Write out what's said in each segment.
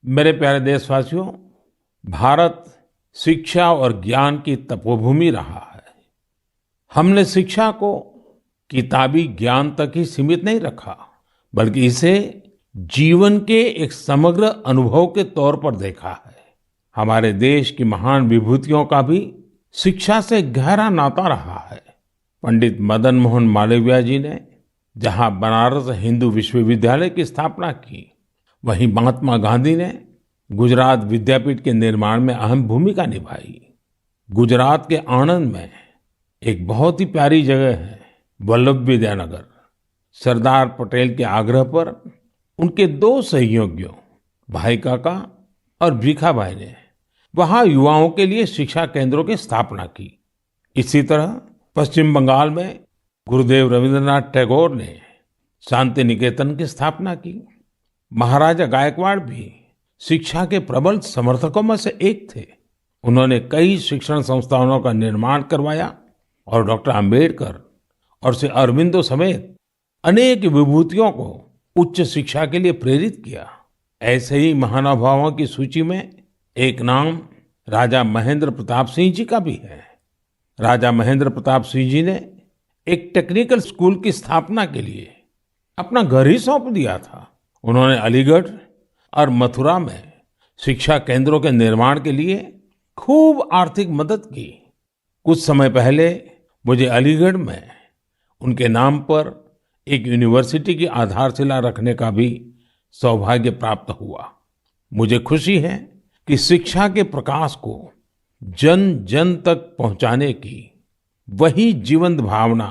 मेरे प्यारे देशवासियों, भारत शिक्षा और ज्ञान की तपोभूमि रहा है। हमने शिक्षा को किताबी ज्ञान तक ही सीमित नहीं रखा, बल्कि इसे जीवन के एक समग्र अनुभव के तौर पर देखा है। हमारे देश की महान विभूतियों का भी शिक्षा से गहरा नाता रहा है। पंडित मदन मोहन मालवीय जी ने जहां बनारस हिंदू विश्वविद्यालय की स्थापना की, वहीं महात्मा गांधी ने गुजरात विद्यापीठ के निर्माण में अहम भूमिका निभाई। गुजरात के आणंद में एक बहुत ही प्यारी जगह है, वल्लभ विद्यानगर। सरदार पटेल के आग्रह पर उनके दो सहयोगियों भाई काका और भीखा भाई ने वहां युवाओं के लिए शिक्षा केंद्रों की स्थापना की। इसी तरह पश्चिम बंगाल में गुरुदेव रविंद्रनाथ टैगोर ने शांति निकेतन की स्थापना की। महाराजा गायकवाड़ भी शिक्षा के प्रबल समर्थकों में से एक थे। उन्होंने कई शिक्षण संस्थानों का निर्माण करवाया और डॉक्टर अंबेडकर और श्री अरबिंदो समेत अनेक विभूतियों को उच्च शिक्षा के लिए प्रेरित किया। ऐसे ही महानुभावों की सूची में एक नाम राजा महेंद्र प्रताप सिंह जी का भी है। राजा महेंद्र प्रताप सिंह जी ने एक टेक्निकल स्कूल की स्थापना के लिए अपना घर ही सौंप दिया था। उन्होंने अलीगढ़ और मथुरा में शिक्षा केंद्रों के निर्माण के लिए खूब आर्थिक मदद की। कुछ समय पहले मुझे अलीगढ़ में उनके नाम पर एक यूनिवर्सिटी की आधारशिला रखने का भी सौभाग्य प्राप्त हुआ। मुझे खुशी है कि शिक्षा के प्रकाश को जन जन तक पहुंचाने की वही जीवंत भावना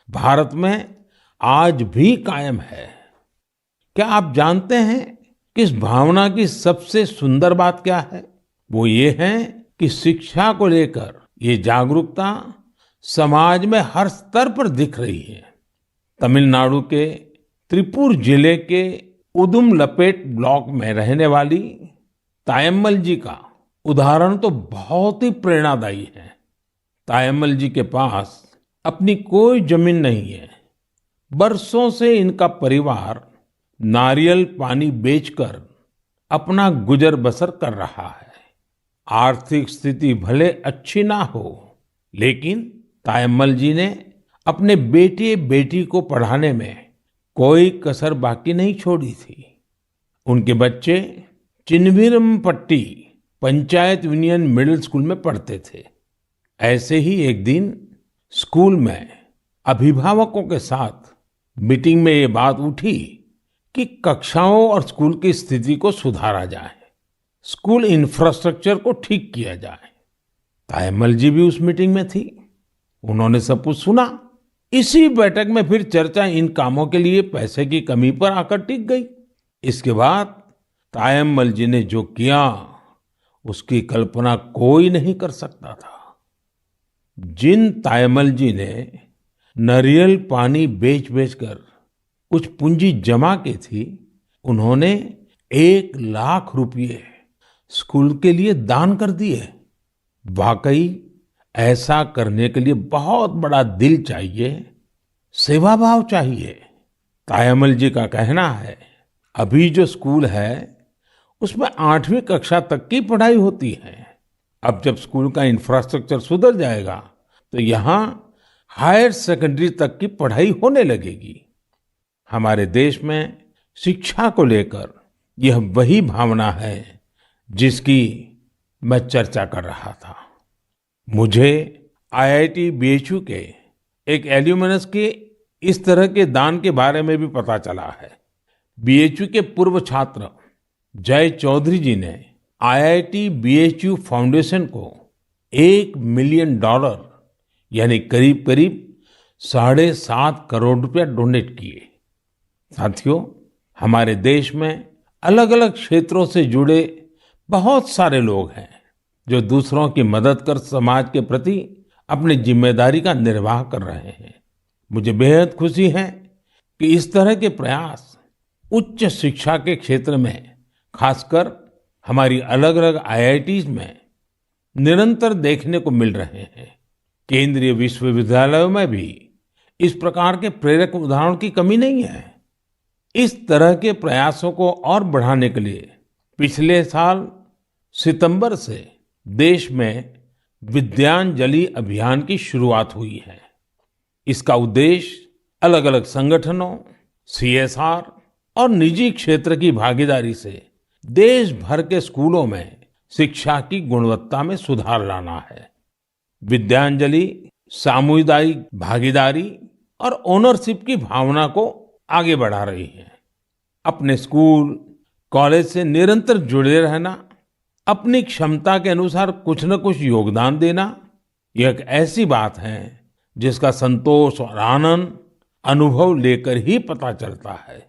भारत में आज भी कायम है। क्या आप जानते हैं कि इस भावना की सबसे सुंदर बात क्या है? वो ये है कि शिक्षा को लेकर ये जागरूकता समाज में हर स्तर पर दिख रही है। तमिलनाडु के त्रिपुर जिले के उदुमलपेट ब्लॉक में रहने वाली तायम्मल जी का उदाहरण तो बहुत ही प्रेरणादायी है। तायम्मल जी के पास अपनी कोई जमीन नहीं है। बरसों से इनका परिवार नारियल पानी बेचकर अपना गुजर बसर कर रहा है। आर्थिक स्थिति भले अच्छी ना हो, लेकिन तायम्मल जी ने अपने बेटे बेटी को पढ़ाने में कोई कसर बाकी नहीं छोड़ी थी। उनके बच्चे Chinnaveerampatti panchayat union middle school में पढ़ते थे। ऐसे ही एक दिन स्कूल में अभिभावकों के साथ मीटिंग में ये बात उठी कि कक्षाओं और स्कूल की स्थिति को सुधारा जाए, स्कूल इंफ्रास्ट्रक्चर को ठीक किया जाए। तायम्मल जी भी उस मीटिंग में थी। उन्होंने सब कुछ सुना। इसी बैठक में फिर चर्चा इन कामों के लिए पैसे की कमी पर आकर टिक गई। इसके बाद तायम्मल जी ने जो किया, उसकी कल्पना कोई नहीं कर सकता था। जिन तायम्मल जी ने नारियल पानी बेच बेचकर कुछ पूंजी जमा की थी, उन्होंने 1 लाख रुपए स्कूल के लिए दान कर दिए। वाकई ऐसा करने के लिए बहुत बड़ा दिल चाहिए, सेवा भाव चाहिए। तायम्मल जी का कहना है, अभी जो स्कूल है उसमें 8वीं कक्षा तक की पढ़ाई होती है। अब जब स्कूल का इंफ्रास्ट्रक्चर सुधर जाएगा तो यहाँ हायर सेकेंडरी तक की पढ़ाई होने लगेगी। हमारे देश में शिक्षा को लेकर यह वही भावना है जिसकी मैं चर्चा कर रहा था। मुझे आईआईटी बीएचयू के एक एल्यूमिनस के इस तरह के दान के बारे में भी पता चला है। बीएचयू के पूर्व छात्र जय चौधरी जी ने आईआईटी बीएचयू फाउंडेशन को $1 मिलियन यानी करीब करीब 7.5 करोड़ रुपया डोनेट किए। साथियों, हमारे देश में अलग अलग क्षेत्रों से जुड़े बहुत सारे लोग हैं जो दूसरों की मदद कर समाज के प्रति अपनी जिम्मेदारी का निर्वाह कर रहे हैं। मुझे बेहद खुशी है कि इस तरह के प्रयास उच्च शिक्षा के क्षेत्र में, खासकर हमारी अलग अलग आईआईटीज में निरंतर देखने को मिल रहे हैं। केंद्रीय विश्वविद्यालयों में भी इस प्रकार के प्रेरक उदाहरणों की कमी नहीं है। इस तरह के प्रयासों को और बढ़ाने के लिए पिछले साल सितंबर से देश में विद्यांजलि अभियान की शुरुआत हुई है। इसका उद्देश्य अलग-अलग संगठनों, सीएसआर और निजी क्षेत्र की भागीदारी से देश भर के स्कूलों में शिक्षा की गुणवत्ता में सुधार लाना है। विद्यांजलि सामुदायिक भागीदारी और ओनरशिप की भावना को आगे बढ़ा रही है। अपने स्कूल, कॉलेज से निरंतर जुड़े रहना, अपनी क्षमता के अनुसार कुछ न कुछ योगदान देना, यह एक ऐसी बात है जिसका संतोष और आनंद अनुभव लेकर ही पता चलता है।